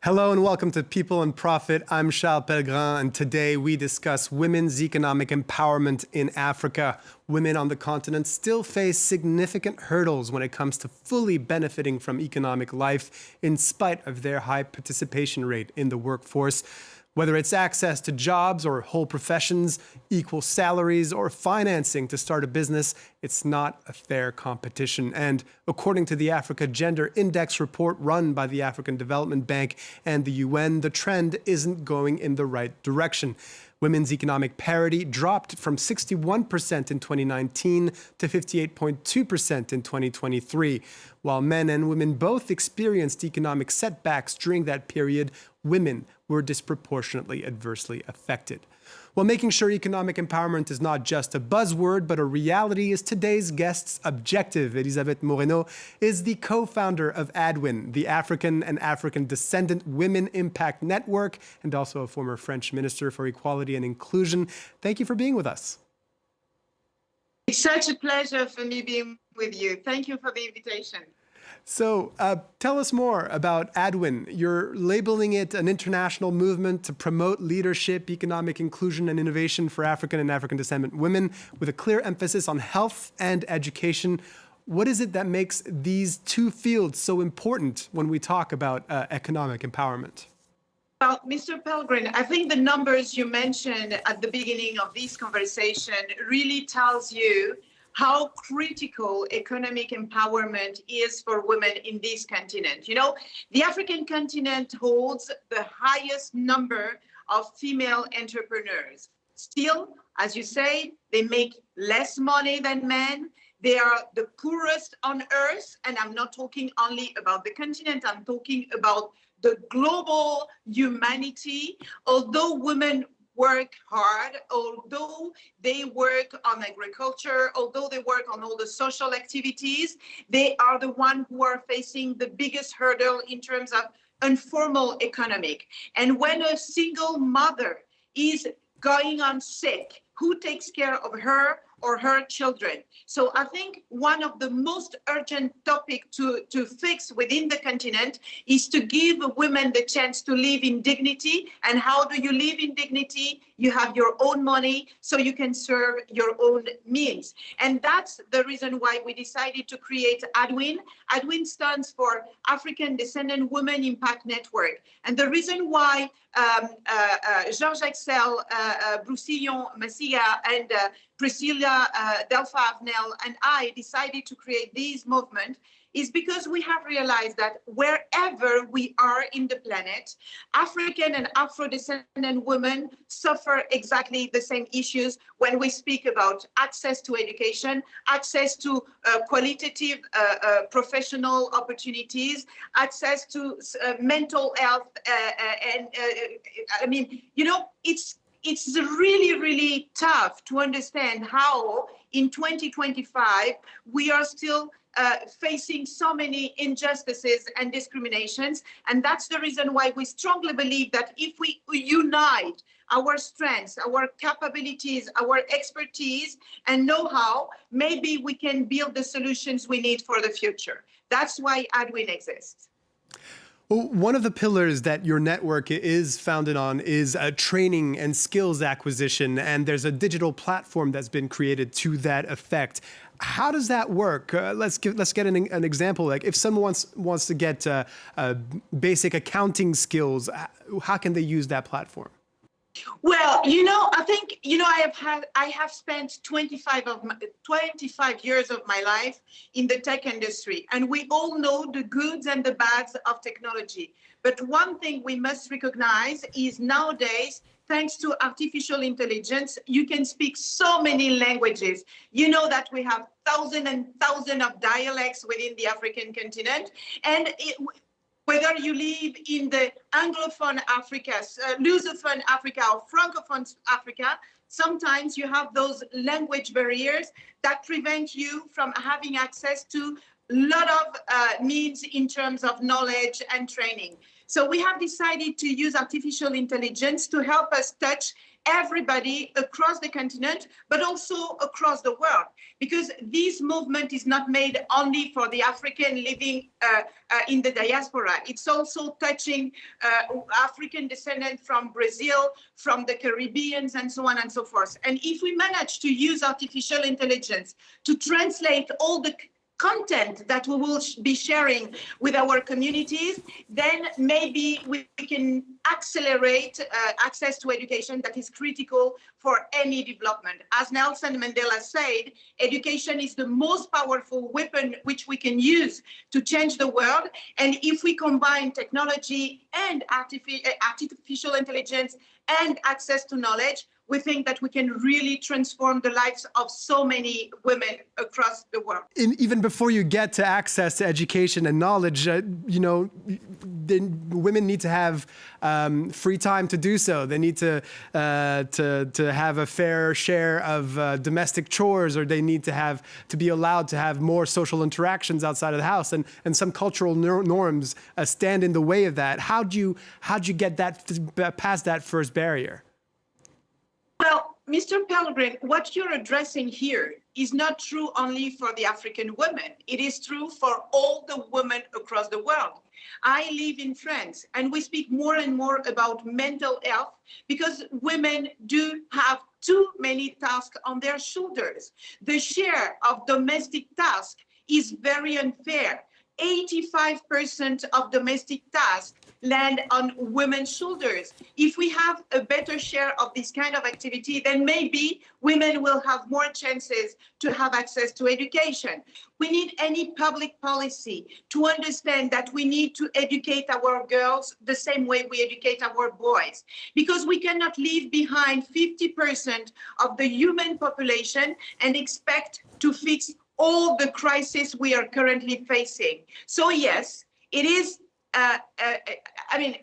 Hello and welcome to People and Profit. I'm Charles Pellegrin, and today we discuss women's economic empowerment in Africa. Women on the continent still face significant hurdles when it comes to fully benefiting from economic life in spite of their high participation rate in the workforce. Whether it's access to jobs or whole professions, equal salaries, or financing to start a business, it's not a fair competition. And according to the Africa Gender Index report run by the African Development Bank and the UN, the trend isn't going in the right direction. Women's economic parity dropped from 61% in 2019 to 58.2% in 2023. While men and women both experienced economic setbacks during that period, women were disproportionately adversely affected. Well, making sure economic empowerment is not just a buzzword, but a reality is today's guest's objective. Élisabeth Moreno is the co-founder of ADWIN, the African and Afro-descendant Women Impact Network, and also a former French Minister for Equality and Inclusion. Thank you for being with us. It's such a pleasure for me being with you. Thank you for the invitation. So tell us more about ADWIN. You're labeling it an international movement to promote leadership, economic inclusion, and innovation for African and African-descendant women with a clear emphasis on health and education. What is it that makes these two fields so important when we talk about economic empowerment? Well, Mr. Pellegrin, I think the numbers you mentioned at the beginning of this conversation really tells you how critical economic empowerment is for women in this continent. You know, the African continent holds the highest number of female entrepreneurs. Still, as you say, they make less money than men. They are the poorest on earth. And I'm not talking only about the continent, I'm talking about the global humanity. Although women work hard, although they work on agriculture, although they work on all the social activities, they are the ones who are facing the biggest hurdle in terms of informal economic. And when a single mother is going on sick, who takes care of her or her children? So I think one of the most urgent topics to fix within the continent is to give women the chance to live in dignity. And how do you live in dignity? You have your own money, so you can serve your own means. And that's the reason why we decided to create ADWIN. ADWIN stands for African Descendant Women Impact Network. And the reason why George-Axelle, Broussillon, Matschinga, and Prescillia, Delpha, Avenel, and I decided to create this movement is because we have realized that wherever we are in the planet, African and Afro-descendant women suffer exactly the same issues when we speak about access to education, access to qualitative professional opportunities, access to mental health. I mean, you know, it's really, really tough to understand how in 2025 we are still facing so many injustices and discriminations. And that's the reason why we strongly believe that if we unite our strengths, our capabilities, our expertise and know-how, maybe we can build the solutions we need for the future. That's why ADWIN exists. Well, one of the pillars that your network is founded on is training and skills acquisition, and there's a digital platform that's been created to that effect. How does that work? Let's get an example. Like if someone wants to get basic accounting skills, how can they use that platform? Well, you know, I think, you know, I have spent 25 years of my life in the tech industry, and we all know the goods and the bads of technology. But one thing we must recognize is nowadays, thanks to artificial intelligence, you can speak so many languages. You know that we have thousands and thousands of dialects within the African continent, and whether you live in the Anglophone Africa, Lusophone Africa, or Francophone Africa, sometimes you have those language barriers that prevent you from having access to a lot of needs in terms of knowledge and training. So we have decided to use artificial intelligence to help us touch everybody across the continent, but also across the world. Because this movement is not made only for the African living in the diaspora. It's also touching African descendants from Brazil, from the Caribbean, and so on and so forth. And if we manage to use artificial intelligence to translate all the content that we will be sharing with our communities, then maybe we can accelerate access to education that is critical for any development. As Nelson Mandela said, education is the most powerful weapon which we can use to change the world. And if we combine technology and artificial intelligence and access to knowledge, we think that we can really transform the lives of so many women across the world. Even before you get to access to education and knowledge, women need to have free time to do so. They need to have a fair share of domestic chores, or they need to be allowed to have more social interactions outside of the house. And some cultural norms stand in the way of that. How'd you get that past that first barrier? Well, Mr. Pellegrin, what you're addressing here is not true only for the African women. It is true for all the women across the world. I live in France, and we speak more and more about mental health because women do have too many tasks on their shoulders. The share of domestic tasks is very unfair. 85% of domestic tasks land on women's shoulders. If we have a better share of this kind of activity, then maybe women will have more chances to have access to education. We need any public policy to understand that we need to educate our girls the same way we educate our boys, because we cannot leave behind 50% of the human population and expect to fix all the crises we are currently facing. So yes, it is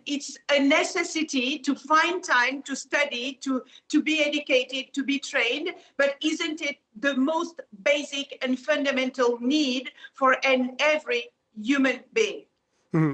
it's a necessity to find time to study, to be educated, to be trained, but isn't it the most basic and fundamental need for every human being?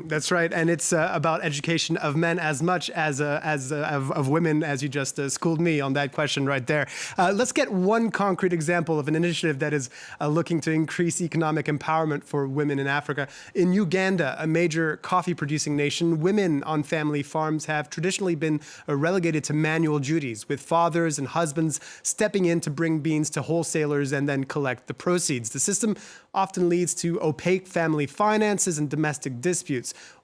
That's right, and it's about education of men as much as of women, as you just schooled me on that question right there. Let's get one concrete example of an initiative that is looking to increase economic empowerment for women in Africa. In Uganda, a major coffee-producing nation, women on family farms have traditionally been relegated to manual duties, with fathers and husbands stepping in to bring beans to wholesalers and then collect the proceeds. The system often leads to opaque family finances and domestic disputes.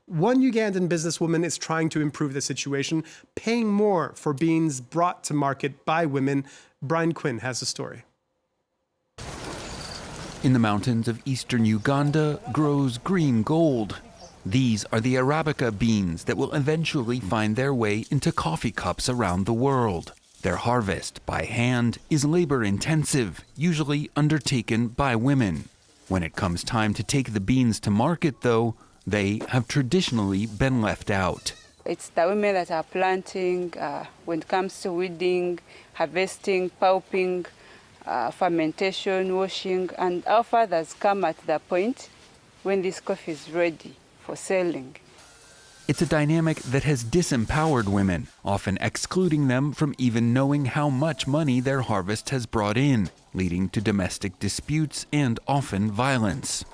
One Ugandan businesswoman is trying to improve the situation, paying more for beans brought to market by women. Brian Quinn has the story. In the mountains of eastern Uganda grows green gold. These are the Arabica beans that will eventually find their way into coffee cups around the world. Their harvest by hand is labor-intensive, usually undertaken by women. When it comes time to take the beans to market, though, they have traditionally been left out. It's the women that are planting, when it comes to weeding, harvesting, pulping, fermentation, washing, and our fathers come at the point when this coffee is ready for selling. It's a dynamic that has disempowered women, often excluding them from even knowing how much money their harvest has brought in, leading to domestic disputes and often violence.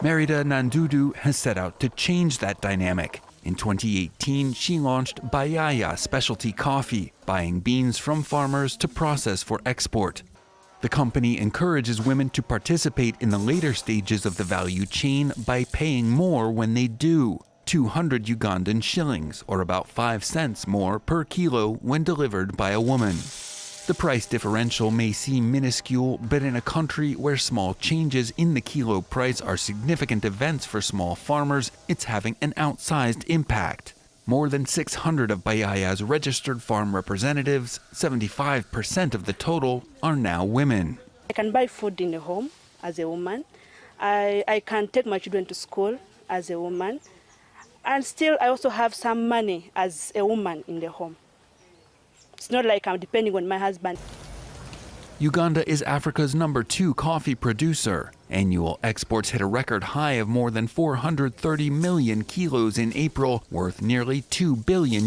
Merida Nandudu has set out to change that dynamic. In 2018, she launched Bayaya Specialty Coffee, buying beans from farmers to process for export. The company encourages women to participate in the later stages of the value chain by paying more when they do. 200 Ugandan shillings, or about 5 cents more per kilo when delivered by a woman. The price differential may seem minuscule, but in a country where small changes in the kilo price are significant events for small farmers, it's having an outsized impact. More than 600 of Bayaya's registered farm representatives, 75% of the total, are now women. I can buy food in the home as a woman. I can take my children to school as a woman. And still, I also have some money as a woman in the home. It's not like I'm depending on my husband. Uganda is Africa's #2 coffee producer. Annual exports hit a record high of more than 430 million kilos in April, worth nearly $2 billion.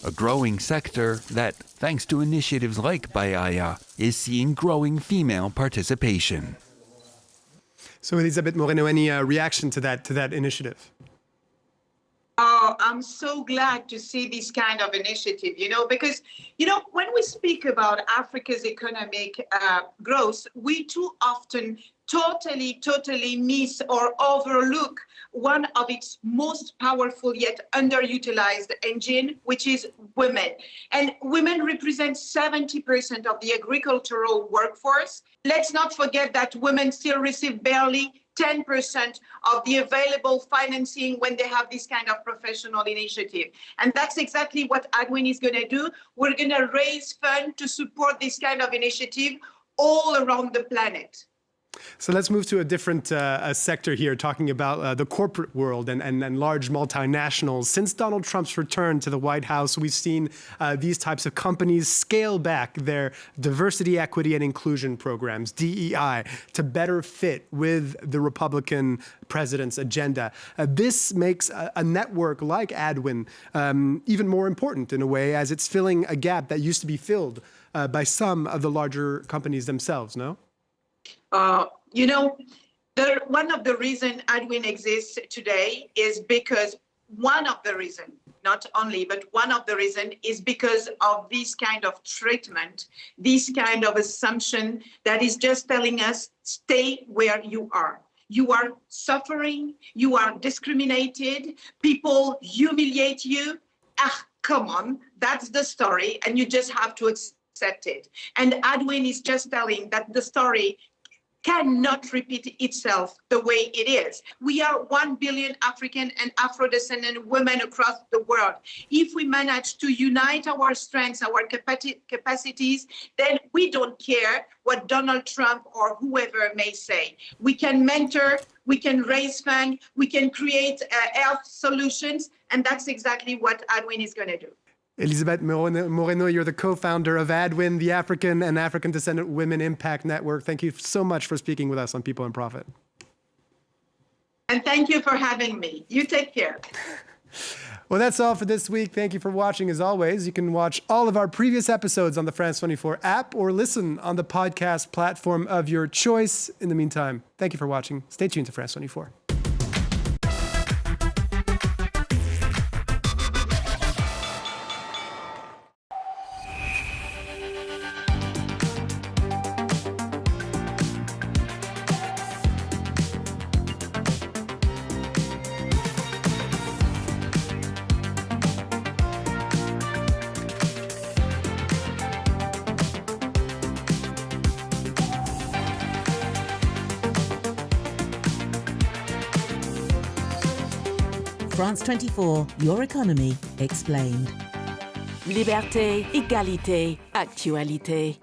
A growing sector that, thanks to initiatives like Bayaya, is seeing growing female participation. So, Élisabeth Moreno, any reaction to that initiative? Oh, I'm so glad to see this kind of initiative, because, when we speak about Africa's economic growth, we too often totally miss or overlook one of its most powerful yet underutilized engine, which is women. And women represent 70% of the agricultural workforce. Let's not forget that women still receive barely 10% of the available financing when they have this kind of professional initiative. And that's exactly what ADWIN is going to do. We're going to raise funds to support this kind of initiative all around the planet. So let's move to a different sector here, talking about the corporate world and large multinationals. Since Donald Trump's return to the White House, we've seen these types of companies scale back their diversity, equity, and inclusion programs, DEI, to better fit with the Republican president's agenda. This makes a network like ADWIN even more important in a way, as it's filling a gap that used to be filled by some of the larger companies themselves, no? One of the reasons ADWIN exists today is because one of the reasons, not only, but one of the reasons is because of this kind of treatment, this kind of assumption that is just telling us, stay where you are. You are suffering, you are discriminated, people humiliate you. Come on, that's the story, and you just have to accept it. And ADWIN is just telling that the story cannot repeat itself the way it is. We are 1 billion African and Afro-descendant women across the world. If we manage to unite our strengths, our capacities, then we don't care what Donald Trump or whoever may say. We can mentor, we can raise funds, we can create health solutions, and that's exactly what ADWIN is going to do. Élisabeth Moreno, you're the co-founder of ADWIN, the African and African-descendant Women Impact Network. Thank you so much for speaking with us on People and Profit. And thank you for having me. You take care. Well, that's all for this week. Thank you for watching. As always, you can watch all of our previous episodes on the France 24 app or listen on the podcast platform of your choice. In the meantime, thank you for watching. Stay tuned to France 24. France 24, your economy explained. Liberté, égalité, actualité.